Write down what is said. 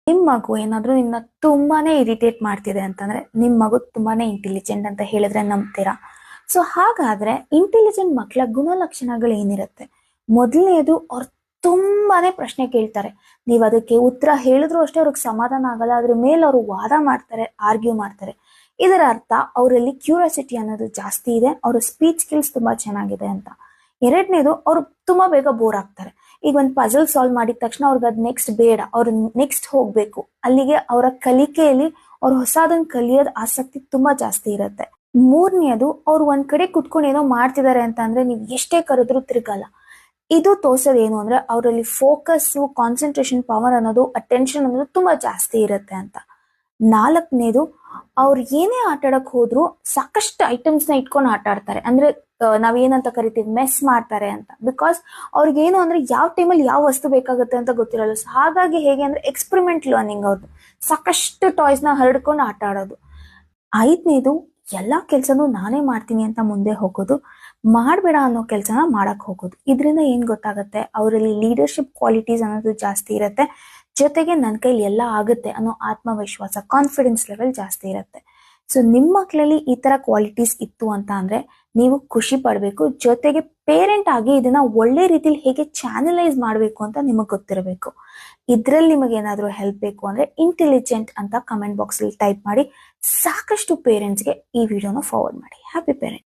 ನಿಮ್ ಮಗು ಏನಾದ್ರೂ ನಿನ್ನ ತುಂಬಾನೇ ಇರಿಟೇಟ್ ಮಾಡ್ತಿದೆ ಅಂತಂದ್ರೆ ನಿಮ್ ಮಗು ತುಂಬಾನೇ ಇಂಟೆಲಿಜೆಂಟ್ ಅಂತ ಹೇಳಿದ್ರೆ ನಂಬ್ತೀರಾ? ಸೊ ಹಾಗಾದ್ರೆ ಇಂಟೆಲಿಜೆಂಟ್ ಮಕ್ಕಳ ಗುಣಲಕ್ಷಣಗಳು ಏನಿರುತ್ತೆ? ಮೊದಲನೇದು, ಅವ್ರು ತುಂಬಾನೇ ಪ್ರಶ್ನೆ ಕೇಳ್ತಾರೆ. ನೀವ್ ಅದಕ್ಕೆ ಉತ್ತರ ಹೇಳಿದ್ರು ಅಷ್ಟೇ ಅವ್ರಿಗೆ ಸಮಾಧಾನ ಆಗಲ್ಲ, ಅದ್ರ ಮೇಲೆ ಅವರು ವಾದ ಮಾಡ್ತಾರೆ, ಆರ್ಗ್ಯೂ ಮಾಡ್ತಾರೆ. ಇದರ ಅರ್ಥ ಅವರಲ್ಲಿ ಕ್ಯೂರಿಯಾಸಿಟಿ ಅನ್ನೋದು ಜಾಸ್ತಿ ಇದೆ, ಅವ್ರ ಸ್ಪೀಚ್ ಸ್ಕಿಲ್ಸ್ ತುಂಬಾ ಚೆನ್ನಾಗಿದೆ ಅಂತ. ಎರಡನೇದು, ಅವ್ರು ತುಂಬಾ ಬೇಗ ಬೋರ್ ಆಗ್ತಾರೆ. ಈಗ ಒಂದು ಪಜಲ್ ಸಾಲ್ವ್ ಮಾಡಿದ ತಕ್ಷಣ ಅವ್ರಿಗೆ ಅದ್ ನೆಕ್ಸ್ಟ್ ಬೇಡ, ಅವ್ರು ನೆಕ್ಸ್ಟ್ ಹೋಗ್ಬೇಕು ಅಲ್ಲಿಗೆ. ಅವರ ಕಲಿಕೆಯಲ್ಲಿ ಅವ್ರು ಹೊಸದನ್ನ ಕಲಿಯೋದ್ ಆಸಕ್ತಿ ತುಂಬಾ ಜಾಸ್ತಿ ಇರುತ್ತೆ. ಮೂರನೇದು, ಅವ್ರು ಒಂದ್ ಕಡೆ ಕುತ್ಕೊಂಡು ಏನೋ ಮಾಡ್ತಿದ್ದಾರೆ ಅಂತ ಅಂದ್ರೆ ನೀವ್ ಎಷ್ಟೇ ಕರೆದ್ರೂ ತಿರ್ಗಲ್ಲ. ಇದು ತೋರ್ಸೋದು ಏನು ಅಂದ್ರೆ ಅವರಲ್ಲಿ ಫೋಕಸ್, ಕಾನ್ಸಂಟ್ರೇಷನ್ ಪವರ್ ಅನ್ನೋದು, ಅಟೆನ್ಷನ್ ಅನ್ನೋದು ತುಂಬಾ ಜಾಸ್ತಿ ಇರುತ್ತೆ ಅಂತ. ನಾಲ್ಕನೇದು, ಅವ್ರು ಏನೇ ಆಟ ಆಡಕ್ ಹೋದ್ರು ಸಾಕಷ್ಟು ಐಟಮ್ಸ್ ನ ಇಟ್ಕೊಂಡು ಆಟ ಆಡ್ತಾರೆ. ಅಂದ್ರೆ ನಾವೇನಂತ ಕರಿತೀವಿ, ಮೆಸ್ ಮಾಡ್ತಾರೆ ಅಂತ. ಬಿಕಾಸ್ ಅವ್ರಿಗೇನು ಅಂದ್ರೆ ಯಾವ ಟೈಮಲ್ಲಿ ಯಾವ ವಸ್ತು ಬೇಕಾಗುತ್ತೆ ಅಂತ ಗೊತ್ತಿರಲ್ಲ. ಸೊ ಹಾಗಾಗಿ ಹೇಗೆ ಅಂದ್ರೆ ಎಕ್ಸ್ಪೆರಿಮೆಂಟ್ ಲರ್ನಿಂಗ್ ಅವ್ರದ್ದು. ಸಾಕಷ್ಟು ಟಾಯ್ಸ್ ನ ಹರಡ್ಕೊಂಡು ಆಟ ಆಡೋದು. ಐದನೇದು, ಎಲ್ಲಾ ಕೆಲ್ಸನೂ ನಾನೇ ಮಾಡ್ತೀನಿ ಅಂತ ಮುಂದೆ ಹೋಗೋದು, ಮಾಡ್ಬೇಡ ಅನ್ನೋ ಕೆಲ್ಸನ ಮಾಡಕ್ ಹೋಗೋದು. ಇದರಿಂದ ಏನ್ ಗೊತ್ತಾಗುತ್ತೆ, ಅವರಲ್ಲಿ ಲೀಡರ್ಶಿಪ್ ಕ್ವಾಲಿಟೀಸ್ ಅನ್ನೋದು ಜಾಸ್ತಿ ಇರುತ್ತೆ. ಜೊತೆಗೆ ನನ್ನ ಕೈಲಿ ಎಲ್ಲ ಆಗುತ್ತೆ ಅನ್ನೋ ಆತ್ಮವಿಶ್ವಾಸ, ಕಾನ್ಫಿಡೆನ್ಸ್ ಲೆವೆಲ್ ಜಾಸ್ತಿ ಇರುತ್ತೆ. ಸೊ ನಿಮ್ಮ ಮಕ್ಕಳಲ್ಲಿ ಈ ತರ ಕ್ವಾಲಿಟೀಸ್ ಇತ್ತು ಅಂತ ಅಂದ್ರೆ ನೀವು ಖುಷಿ ಪಡ್ಬೇಕು. ಜೊತೆಗೆ ಪೇರೆಂಟ್ ಆಗಿ ಇದನ್ನ ಒಳ್ಳೆ ರೀತಿಲಿ ಹೇಗೆ ಚಾನಲೈಸ್ ಮಾಡಬೇಕು ಅಂತ ನಿಮಗೆ ಗೊತ್ತಿರಬೇಕು. ಇದ್ರಲ್ಲಿ ನಿಮಗೆ ಏನಾದ್ರೂ ಹೆಲ್ಪ್ ಬೇಕು ಅಂದ್ರೆ ಇಂಟೆಲಿಜೆಂಟ್ ಅಂತ ಕಮೆಂಟ್ ಬಾಕ್ಸ್ ಅಲ್ಲಿ ಟೈಪ್ ಮಾಡಿ. ಸಾಕಷ್ಟು ಪೇರೆಂಟ್ಸ್ಗೆ ಈ ವಿಡಿಯೋನ ಫಾರ್ವರ್ಡ್ ಮಾಡಿ. Happy parent.